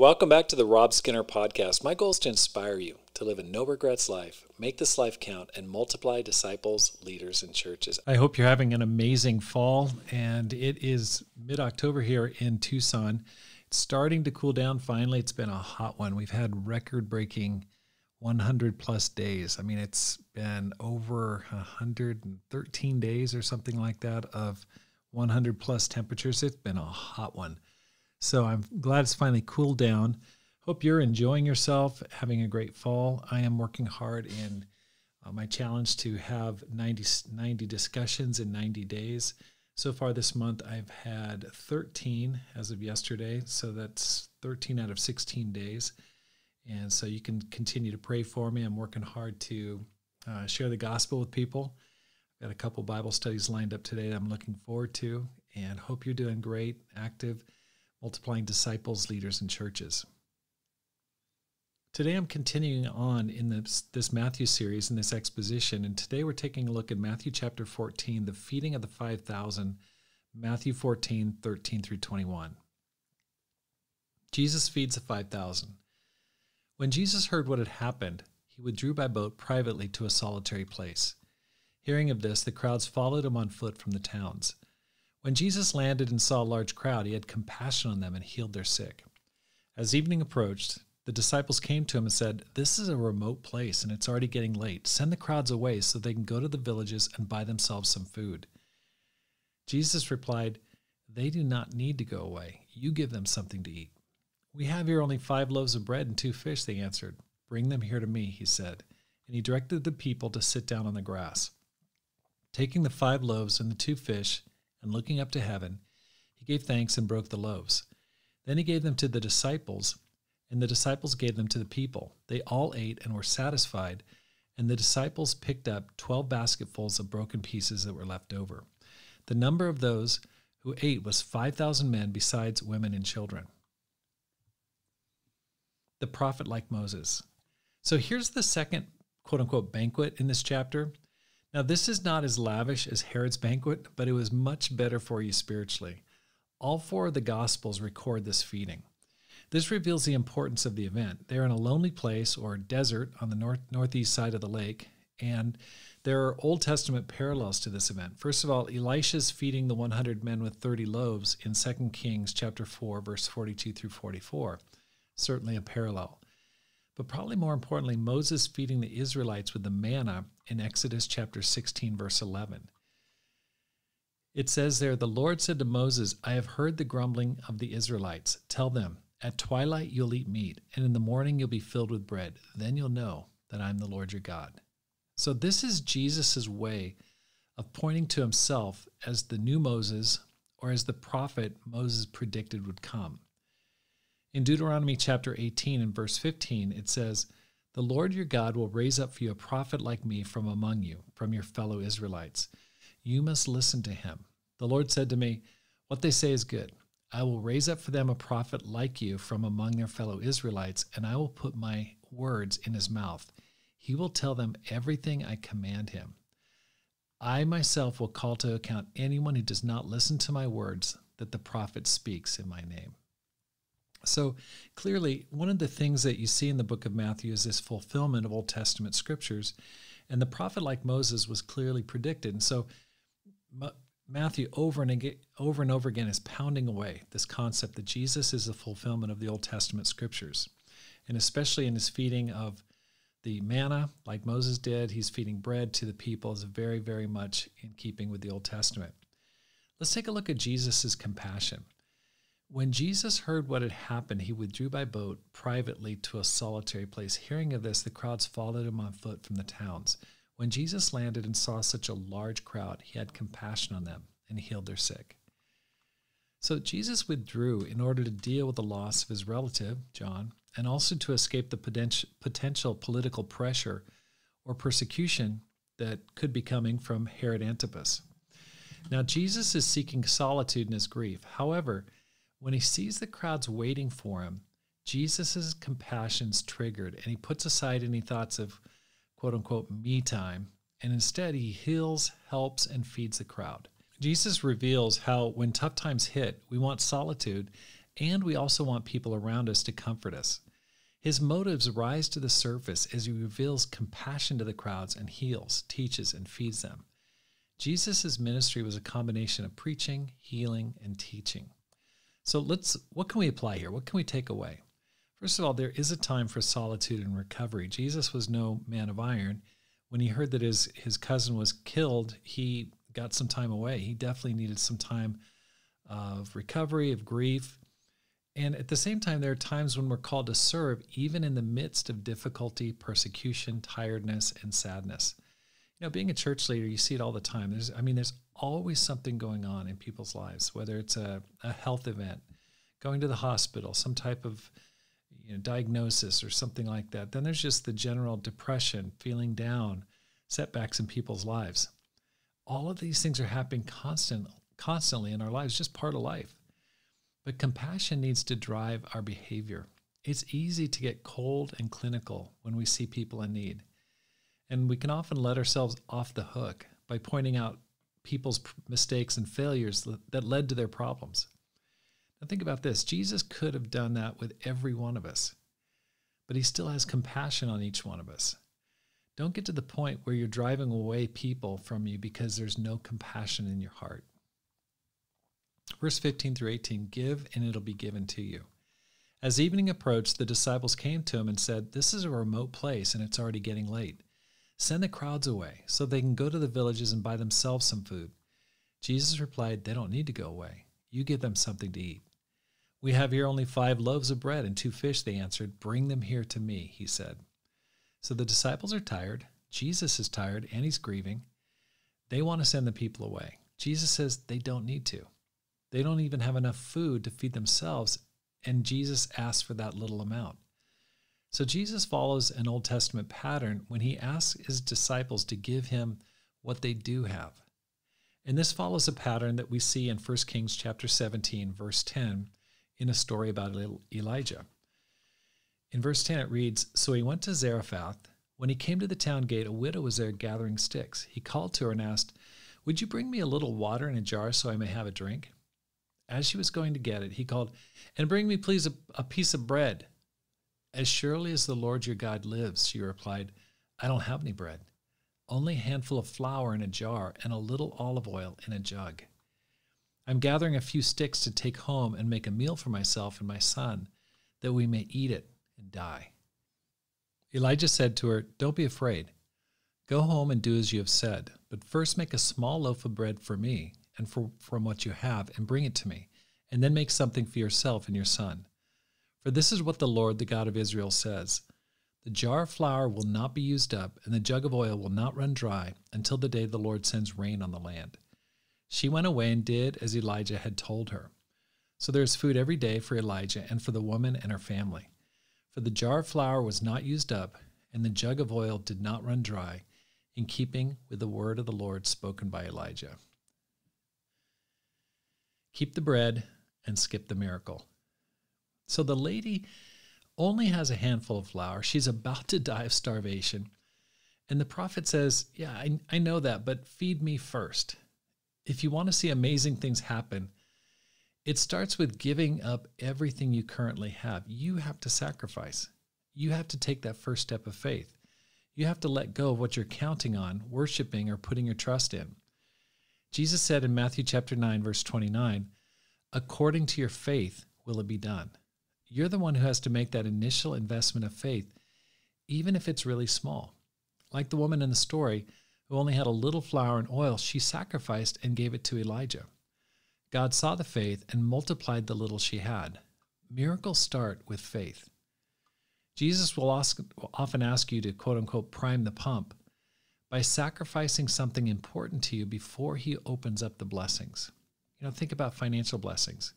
Welcome back to the Rob Skinner Podcast. My goal is to inspire you to live a no-regrets life, make this life count, and multiply disciples, leaders, and churches. I hope you're having an amazing fall, and it is mid-October here in Tucson. It's starting to cool down finally. It's been a hot one. We've had record-breaking 100-plus days. I mean, it's been over 113 days or something like that of 100-plus temperatures. It's been a hot one. So I'm glad it's finally cooled down. Hope you're enjoying yourself, having a great fall. I am working hard in my challenge to have 90 discussions in 90 days. So far this month, I've had 13 as of yesterday. So that's 13 out of 16 days. And so you can continue to pray for me. I'm working hard to share the gospel with people. I've got a couple Bible studies lined up today that I'm looking forward to, and hope you're doing great, active, multiplying disciples, leaders, and churches. Today I'm continuing on in this Matthew series, in this exposition, and today we're taking a look at Matthew chapter 14, the feeding of the 5,000, Matthew 14, 13 through 21. Jesus feeds the 5,000. When Jesus heard what had happened, he withdrew by boat privately to a solitary place. Hearing of this, the crowds followed him on foot from the towns. When Jesus landed and saw a large crowd, he had compassion on them and healed their sick. As evening approached, the disciples came to him and said, "This is a remote place, and it's already getting late. Send the crowds away so they can go to the villages and buy themselves some food." Jesus replied, "They do not need to go away. You give them something to eat." "We have here only 5 loaves of bread and 2 fish," they answered. "Bring them here to me," he said. And he directed the people to sit down on the grass. Taking the 5 loaves and the 2 fish, and looking up to heaven, he gave thanks and broke the loaves. Then he gave them to the disciples, and the disciples gave them to the people. They all ate and were satisfied, and the disciples picked up 12 basketfuls of broken pieces that were left over. The number of those who ate was 5,000 men, besides women and children. The prophet like Moses. So here's the second quote-unquote banquet in this chapter. Now, this is not as lavish as Herod's banquet, but it was much better for you spiritually. All 4 of the Gospels record this feeding. This reveals the importance of the event. They're in a lonely place or desert on the northeast side of the lake, and there are Old Testament parallels to this event. First of all, Elisha's feeding the 100 men with 30 loaves in 2 Kings chapter 4, verse 42 through 44. Certainly a parallel. But probably more importantly, Moses feeding the Israelites with the manna in Exodus chapter 16, verse 11. It says there, "The Lord said to Moses, I have heard the grumbling of the Israelites. Tell them, at twilight you'll eat meat, and in the morning you'll be filled with bread. Then you'll know that I'm the Lord your God." So this is Jesus' way of pointing to himself as the new Moses, or as the prophet Moses predicted would come. In Deuteronomy chapter 18 and verse 15, it says, "The Lord your God will raise up for you a prophet like me from among you, from your fellow Israelites. You must listen to him. The Lord said to me, what they say is good. I will raise up for them a prophet like you from among their fellow Israelites, and I will put my words in his mouth. He will tell them everything I command him. I myself will call to account anyone who does not listen to my words that the prophet speaks in my name." So clearly, one of the things that you see in the book of Matthew is this fulfillment of Old Testament scriptures, and the prophet like Moses was clearly predicted. And so Matthew over and over again is pounding away this concept that Jesus is the fulfillment of the Old Testament scriptures. And especially in his feeding of the manna, like Moses did, he's feeding bread to the people, is very, very much in keeping with the Old Testament. Let's take a look at Jesus' compassion. When Jesus heard what had happened, he withdrew by boat privately to a solitary place. Hearing of this, the crowds followed him on foot from the towns. When Jesus landed and saw such a large crowd, he had compassion on them and healed their sick. So Jesus withdrew in order to deal with the loss of his relative, John, and also to escape the potential political pressure or persecution that could be coming from Herod Antipas. Now, Jesus is seeking solitude in his grief. However, when he sees the crowds waiting for him, Jesus' compassion's triggered, and he puts aside any thoughts of quote-unquote me time, and instead he heals, helps, and feeds the crowd. Jesus reveals how when tough times hit, we want solitude, and we also want people around us to comfort us. His motives rise to the surface as he reveals compassion to the crowds and heals, teaches, and feeds them. Jesus' ministry was a combination of preaching, healing, and teaching. So what can we apply here? What can we take away? First of all, there is a time for solitude and recovery. Jesus was no man of iron. When he heard that his cousin was killed, he got some time away. He definitely needed some time of recovery, of grief. And at the same time, there are times when we're called to serve, even in the midst of difficulty, persecution, tiredness, and sadness. You know, being a church leader, you see it all the time. There's always something going on in people's lives, whether it's a health event, going to the hospital, some type of diagnosis or something like that. Then there's just the general depression, feeling down, setbacks in people's lives. All of these things are happening constantly in our lives, just part of life. But compassion needs to drive our behavior. It's easy to get cold and clinical when we see people in need. And we can often let ourselves off the hook by pointing out people's mistakes and failures that led to their problems. Now think about this. Jesus could have done that with every one of us, but he still has compassion on each one of us. Don't get to the point where you're driving away people from you because there's no compassion in your heart. Verse 15 through 18, give and it'll be given to you. As evening approached, the disciples came to him and said, this is a remote place and it's already getting late. Send the crowds away so they can go to the villages and buy themselves some food. Jesus replied, they don't need to go away. You give them something to eat. We have here only 5 loaves of bread and 2 fish, they answered. Bring them here to me, he said. So the disciples are tired. Jesus is tired and he's grieving. They want to send the people away. Jesus says they don't need to. They don't even have enough food to feed themselves, and Jesus asks for that little amount. So Jesus follows an Old Testament pattern when he asks his disciples to give him what they do have. And this follows a pattern that we see in 1 Kings chapter 17, verse 10, in a story about Elijah. In verse 10 it reads, so he went to Zarephath. When he came to the town gate, a widow was there gathering sticks. He called to her and asked, would you bring me a little water in a jar so I may have a drink? As she was going to get it, he called, and bring me please a piece of bread. As surely as the Lord your God lives, she replied, I don't have any bread, only a handful of flour in a jar and a little olive oil in a jug. I'm gathering a few sticks to take home and make a meal for myself and my son, that we may eat it and die. Elijah said to her, don't be afraid. Go home and do as you have said, but first make a small loaf of bread for me and from what you have, and bring it to me, and then make something for yourself and your son. For this is what the Lord, the God of Israel, says, the jar of flour will not be used up, and the jug of oil will not run dry until the day the Lord sends rain on the land. She went away and did as Elijah had told her. So there is food every day for Elijah and for the woman and her family. For the jar of flour was not used up, and the jug of oil did not run dry, in keeping with the word of the Lord spoken by Elijah. Keep the bread and skip the miracle. So the lady only has a handful of flour. She's about to die of starvation. And the prophet says, yeah, I know that, but feed me first. If you want to see amazing things happen, it starts with giving up everything you currently have. You have to sacrifice. You have to take that first step of faith. You have to let go of what you're counting on, worshiping, or putting your trust in. Jesus said in Matthew chapter 9, verse 29, according to your faith will it be done. You're the one who has to make that initial investment of faith, even if it's really small. Like the woman in the story who only had a little flour and oil, she sacrificed and gave it to Elijah. God saw the faith and multiplied the little she had. Miracles start with faith. Jesus will often ask you to, quote unquote, prime the pump by sacrificing something important to you before he opens up the blessings. Think about financial blessings.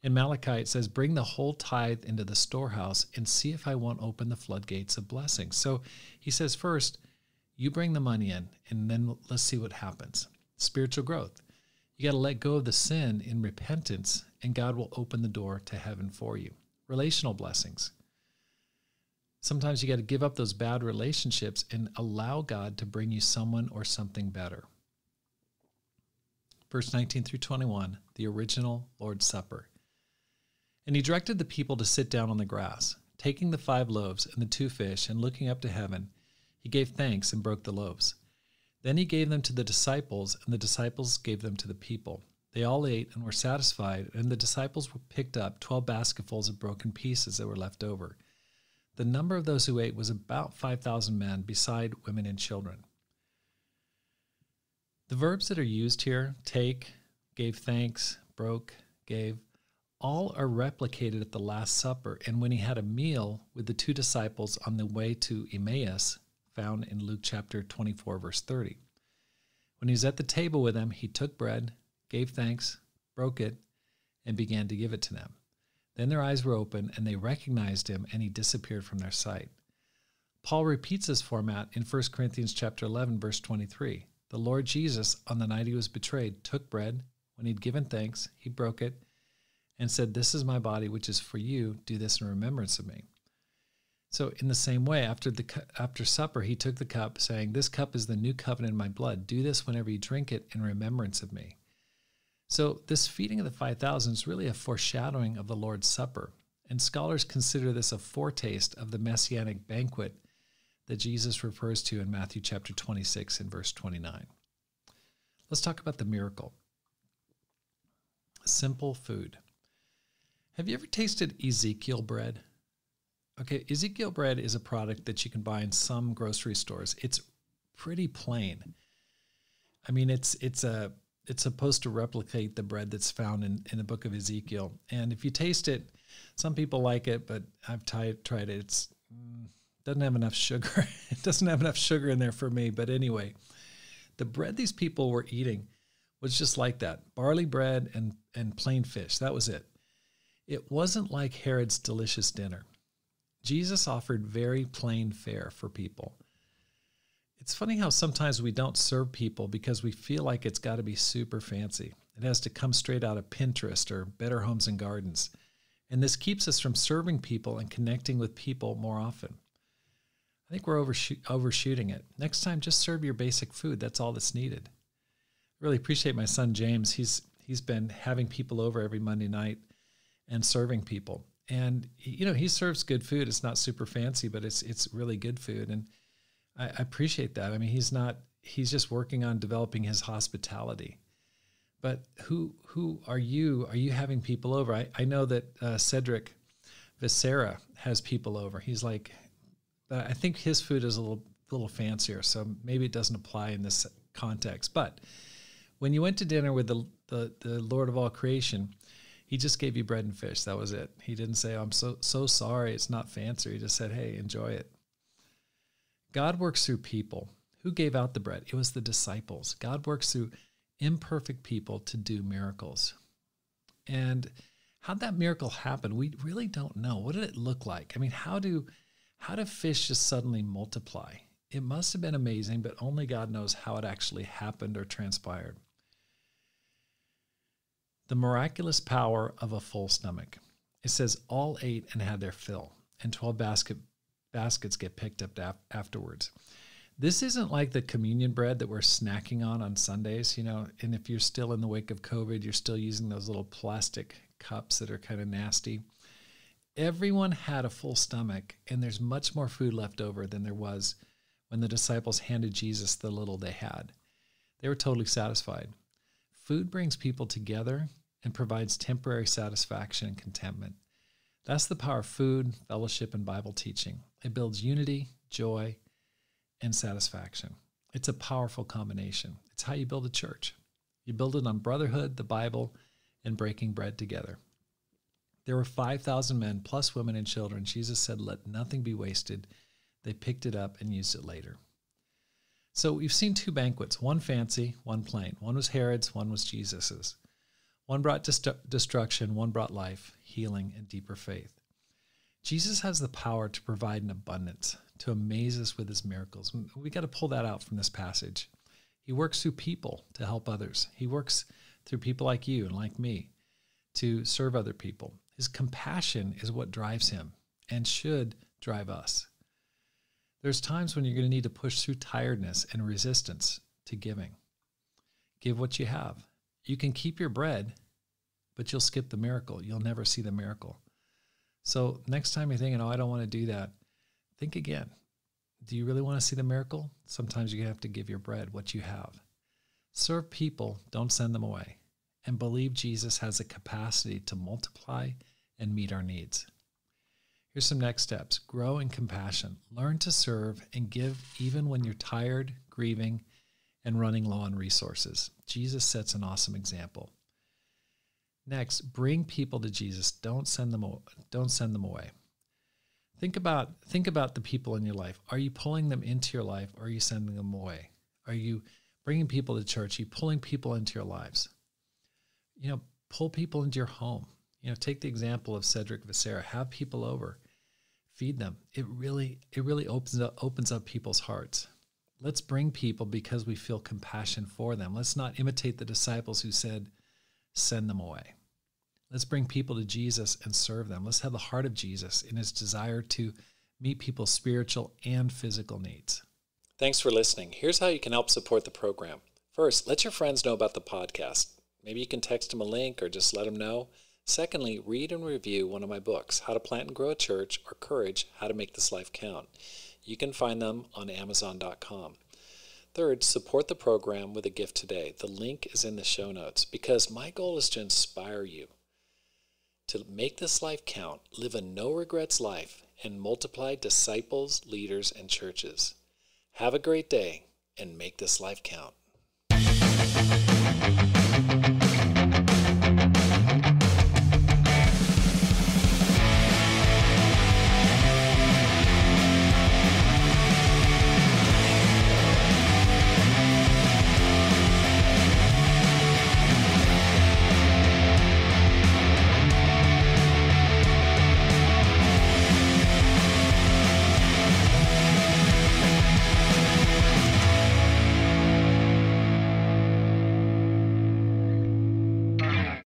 In Malachi, it says, bring the whole tithe into the storehouse and see if I won't open the floodgates of blessings. So he says, first, you bring the money in, and then let's see what happens. Spiritual growth. You got to let go of the sin in repentance, and God will open the door to heaven for you. Relational blessings. Sometimes you got to give up those bad relationships and allow God to bring you someone or something better. Verse 19 through 21, the original Lord's Supper. And he directed the people to sit down on the grass. Taking the 5 loaves and the 2 fish and looking up to heaven, he gave thanks and broke the loaves. Then he gave them to the disciples, and the disciples gave them to the people. They all ate and were satisfied, and the disciples picked up 12 basketfuls of broken pieces that were left over. The number of those who ate was about 5,000 men, beside women and children. The verbs that are used here, take, gave thanks, broke, gave, all are replicated at the Last Supper and when he had a meal with the 2 disciples on the way to Emmaus, found in Luke chapter 24, verse 30. When he was at the table with them, he took bread, gave thanks, broke it, and began to give it to them. Then their eyes were open, and they recognized him, and he disappeared from their sight. Paul repeats this format in 1 Corinthians chapter 11, verse 23. The Lord Jesus, on the night he was betrayed, took bread. When he'd given thanks, he broke it, and said, "This is my body, which is for you. Do this in remembrance of me." So in the same way, after supper, he took the cup, saying, "This cup is the new covenant in my blood. Do this whenever you drink it in remembrance of me." So this feeding of the 5,000 is really a foreshadowing of the Lord's Supper. And scholars consider this a foretaste of the messianic banquet that Jesus refers to in Matthew chapter 26 and verse 29. Let's talk about the miracle. Simple food. Have you ever tasted Ezekiel bread? Okay, Ezekiel bread is a product that you can buy in some grocery stores. It's pretty plain. I mean, it's supposed to replicate the bread that's found in the book of Ezekiel. And if you taste it, some people like it, but I've tried it. It doesn't have enough sugar. It doesn't have enough sugar in there for me. But anyway, the bread these people were eating was just like that. Barley bread and plain fish. That was it. It wasn't like Herod's delicious dinner. Jesus offered very plain fare for people. It's funny how sometimes we don't serve people because we feel like it's got to be super fancy. It has to come straight out of Pinterest or Better Homes and Gardens. And this keeps us from serving people and connecting with people more often. I think we're overshooting it. Next time, just serve your basic food. That's all that's needed. I really appreciate my son, James. He's been having people over every Monday night and serving people. And, he serves good food. It's not super fancy, but it's really good food. And I appreciate that. I mean, he's just working on developing his hospitality. But who are you? Are you having people over? I know that Cedric Becerra has people over. He's like, but I think his food is a little fancier, so maybe it doesn't apply in this context. But when you went to dinner with the Lord of all creation, he just gave you bread and fish. That was it. He didn't say, "I'm so sorry, it's not fancy." He just said, "Hey, enjoy it." God works through people. Who gave out the bread? It was the disciples. God works through imperfect people to do miracles. And how'd that miracle happen? We really don't know. What did it look like? I mean, how do fish just suddenly multiply? It must have been amazing, but only God knows how it actually happened or transpired. The miraculous power of a full stomach. It says all ate and had their fill, and 12 baskets get picked up afterwards. This isn't like the communion bread that we're snacking on Sundays, and if you're still in the wake of COVID, you're still using those little plastic cups that are kind of nasty. Everyone had a full stomach, and there's much more food left over than there was when the disciples handed Jesus the little they had. They were totally satisfied. Food brings people together and provides temporary satisfaction and contentment. That's the power of food, fellowship, and Bible teaching. It builds unity, joy, and satisfaction. It's a powerful combination. It's how you build a church. You build it on brotherhood, the Bible, and breaking bread together. There were 5,000 men plus women and children. Jesus said, "Let nothing be wasted." They picked it up and used it later. So we've seen 2 banquets, one fancy, one plain. One was Herod's, one was Jesus's. One brought destruction, one brought life, healing, and deeper faith. Jesus has the power to provide an abundance, to amaze us with his miracles. We got to pull that out from this passage. He works through people to help others. He works through people like you and like me to serve other people. His compassion is what drives him and should drive us. There's times when you're going to need to push through tiredness and resistance to giving. Give what you have. You can keep your bread, but you'll skip the miracle. You'll never see the miracle. So next time you're thinking, oh, I don't want to do that, think again. Do you really want to see the miracle? Sometimes you have to give your bread, what you have. Serve people, don't send them away. And believe Jesus has the capacity to multiply and meet our needs. Here's some next steps. Grow in compassion. Learn to serve and give even when you're tired, grieving, and running low on resources. Jesus sets an awesome example. Next, bring people to Jesus. Don't send them away. Think about the people in your life. Are you pulling them into your life, or are you sending them away? Are you bringing people to church? Are you pulling people into your lives? Pull people into your home. Take the example of Cedric Vacera. Have people over. Feed them. It really opens up people's hearts. Let's bring people because we feel compassion for them. Let's not imitate the disciples who said, send them away. Let's bring people to Jesus and serve them. Let's have the heart of Jesus in his desire to meet people's spiritual and physical needs. Thanks for listening. Here's how you can help support the program. First, let your friends know about the podcast. Maybe you can text them a link or just let them know. Secondly, read and review one of my books, How to Plant and Grow a Church, or Courage, How to Make This Life Count. You can find them on Amazon.com. Third, support the program with a gift today. The link is in the show notes because my goal is to inspire you to make this life count, live a no-regrets life, and multiply disciples, leaders, and churches. Have a great day and make this life count.